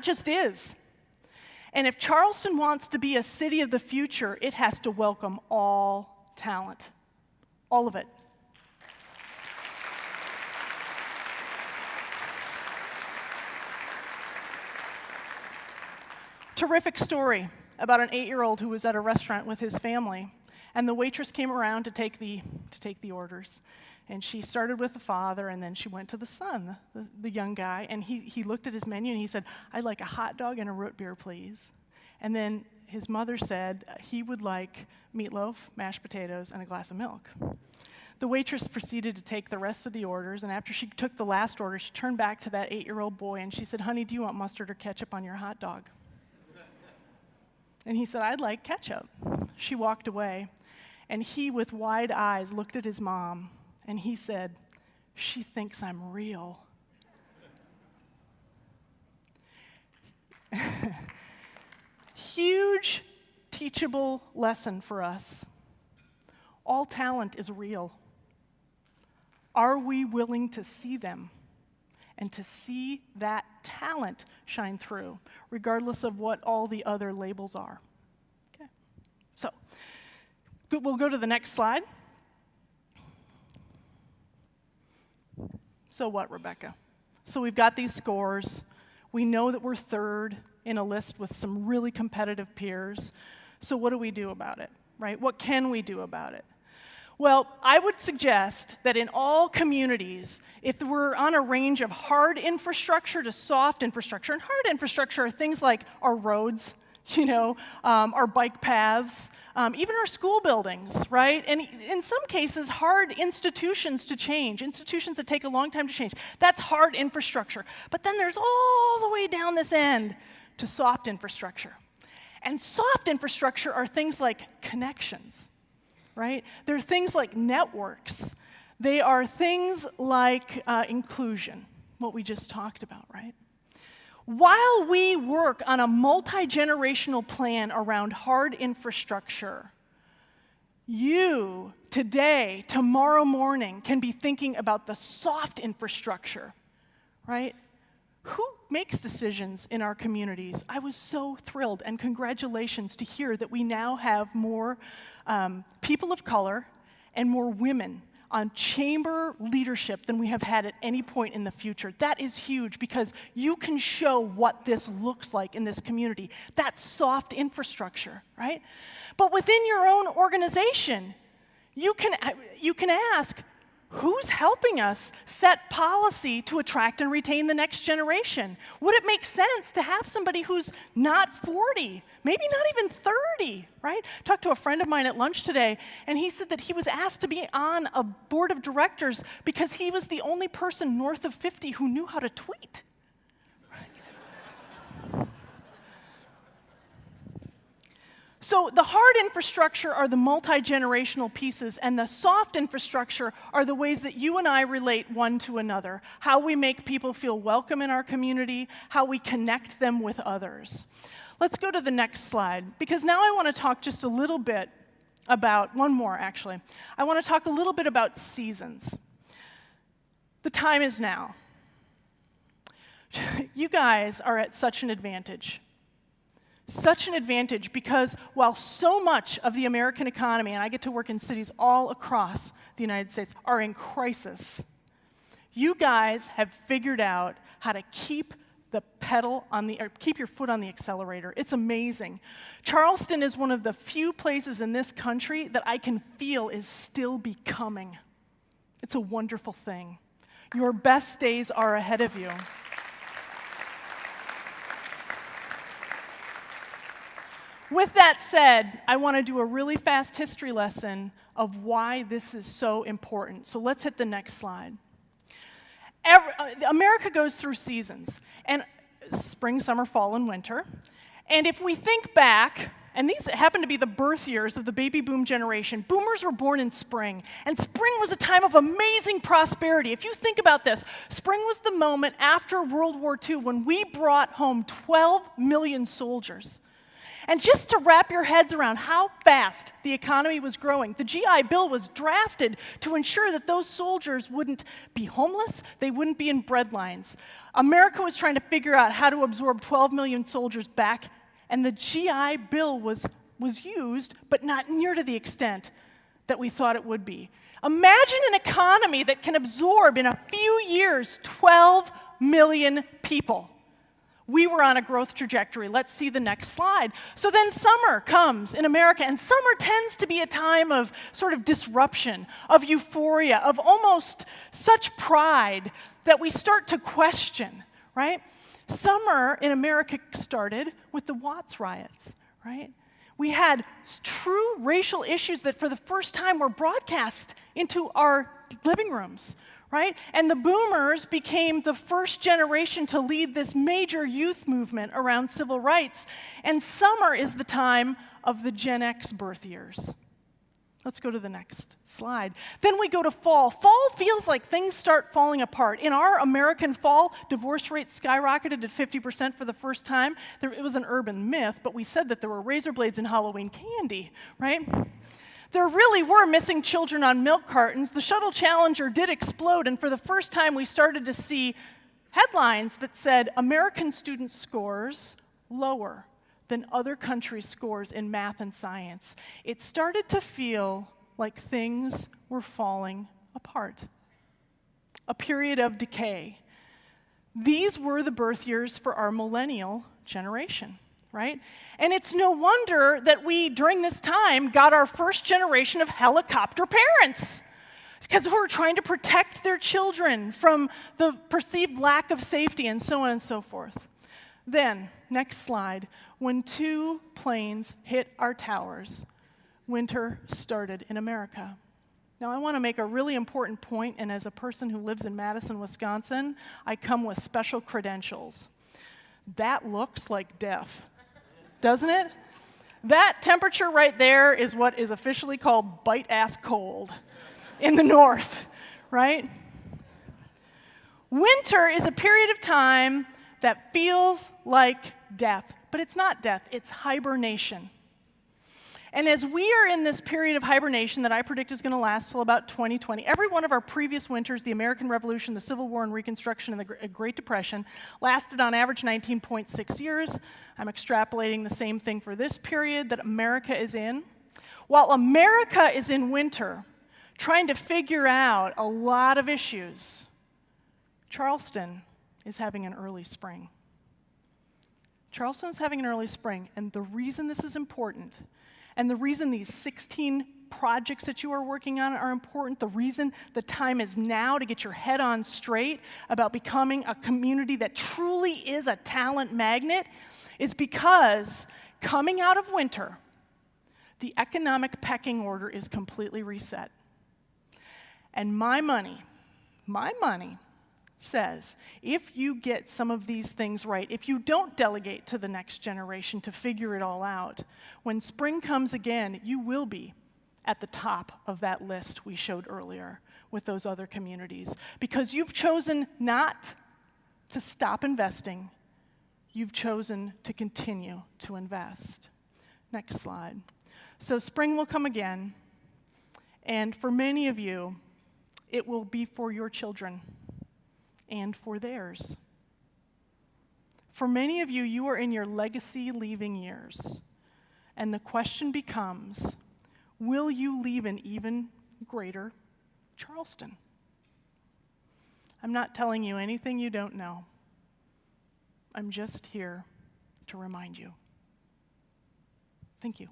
just is. And if Charleston wants to be a city of the future, it has to welcome all talent, all of it. Terrific story about an 8-year-old who was at a restaurant with his family, and the waitress came around to take the orders. And she started with the father, and then she went to the son, the young guy, and he looked at his menu and he said, "I'd like a hot dog and a root beer, please." And then his mother said he would like meatloaf, mashed potatoes, and a glass of milk. The waitress proceeded to take the rest of the orders, and after she took the last order, she turned back to that 8-year-old boy and she said, "Honey, do you want mustard or ketchup on your hot dog?" And he said, "I'd like ketchup." She walked away, and he, with wide eyes, looked at his mom, and he said, "She thinks I'm real." Huge teachable lesson for us. All talent is real. Are we willing to see them and to see that talent shine through, regardless of what all the other labels are? Okay. So, we'll go to the next slide. So what, Rebecca? So we've got these scores. We know that we're third in a list with some really competitive peers. So what do we do about it, right? What can we do about it? Well, I would suggest that in all communities, if we're on a range of hard infrastructure to soft infrastructure, and hard infrastructure are things like our roads, our bike paths, even our school buildings, right? And in some cases, hard institutions to change, institutions that take a long time to change. That's hard infrastructure. But then there's all the way down this end to soft infrastructure. And soft infrastructure are things like connections, right? They're things like networks. They are things like inclusion, what we just talked about, right? While we work on a multi-generational plan around hard infrastructure, you, today, tomorrow morning, can be thinking about the soft infrastructure, right? Who makes decisions in our communities? I was so thrilled, and congratulations to hear that we now have more people of color and more women on chamber leadership than we have had at any point in the future. That is huge because you can show what this looks like in this community. That's soft infrastructure, right? But within your own organization, you can ask, who's helping us set policy to attract and retain the next generation? Would it make sense to have somebody who's not 40, maybe not even 30, right? Talked to a friend of mine at lunch today, and he said that he was asked to be on a board of directors because he was the only person north of 50 who knew how to tweet. So the hard infrastructure are the multi-generational pieces, and the soft infrastructure are the ways that you and I relate one to another, how we make people feel welcome in our community, how we connect them with others. Let's go to the next slide, because now I want to talk just a little bit about, one more actually. I want to talk a little bit about seasons. The time is now. You guys are at such an advantage. Such an advantage because while so much of the American economy, and I get to work in cities all across the United States, are in crisis, you guys have figured out how to keep your foot on the accelerator. It's amazing. Charleston is one of the few places in this country that I can feel is still becoming. It's a wonderful thing. Your best days are ahead of you. With that said, I want to do a really fast history lesson of why this is so important. So let's hit the next slide. America goes through seasons, and spring, summer, fall, and winter. And if we think back, and these happen to be the birth years of the baby boom generation, boomers were born in spring, and spring was a time of amazing prosperity. If you think about this, spring was the moment after World War II when we brought home 12 million soldiers. And just to wrap your heads around how fast the economy was growing, the GI Bill was drafted to ensure that those soldiers wouldn't be homeless, they wouldn't be in breadlines. America was trying to figure out how to absorb 12 million soldiers back, and the GI Bill was used, but not near to the extent that we thought it would be. Imagine an economy that can absorb in a few years 12 million people. We were on a growth trajectory. Let's see the next slide. So then summer comes in America, and summer tends to be a time of sort of disruption, of euphoria, of almost such pride that we start to question, right? Summer in America started with the Watts riots, right? We had true racial issues that for the first time were broadcast into our living rooms, right? And the boomers became the first generation to lead this major youth movement around civil rights. And summer is the time of the Gen X birth years. Let's go to the next slide. Then we go to fall. Fall feels like things start falling apart. In our American fall, divorce rates skyrocketed at 50% for the first time. It was an urban myth, but we said that there were razor blades in Halloween candy, right? There really were missing children on milk cartons. The Shuttle Challenger did explode, and for the first time we started to see headlines that said American student scores lower than other countries' scores in math and science. It started to feel like things were falling apart. A period of decay. These were the birth years for our millennial generation, right? And it's no wonder that we, during this time, got our first generation of helicopter parents, because we were trying to protect their children from the perceived lack of safety and so on and so forth. Then, next slide, when 2 planes hit our towers, winter started in America. Now, I want to make a really important point, and as a person who lives in Madison, Wisconsin, I come with special credentials. That looks like death, doesn't it? That temperature right there is what is officially called bite-ass cold in the north, right? Winter is a period of time that feels like death, but it's not death, it's hibernation. And as we are in this period of hibernation that I predict is going to last till about 2020, every one of our previous winters, the American Revolution, the Civil War and Reconstruction, and the Great Depression, lasted on average 19.6 years. I'm extrapolating the same thing for this period that America is in. While America is in winter, trying to figure out a lot of issues, Charleston is having an early spring. Charleston is having an early spring, and the reason this is important, and the reason these 16 projects that you are working on are important, the reason the time is now to get your head on straight about becoming a community that truly is a talent magnet, is because coming out of winter, the economic pecking order is completely reset. And my money says, if you get some of these things right, if you don't delegate to the next generation to figure it all out, when spring comes again, you will be at the top of that list we showed earlier with those other communities. Because you've chosen not to stop investing, you've chosen to continue to invest. Next slide. So spring will come again, and for many of you, it will be for your children and for theirs. For many of you, you are in your legacy-leaving years, and the question becomes, will you leave an even greater Charleston? I'm not telling you anything you don't know. I'm just here to remind you. Thank you.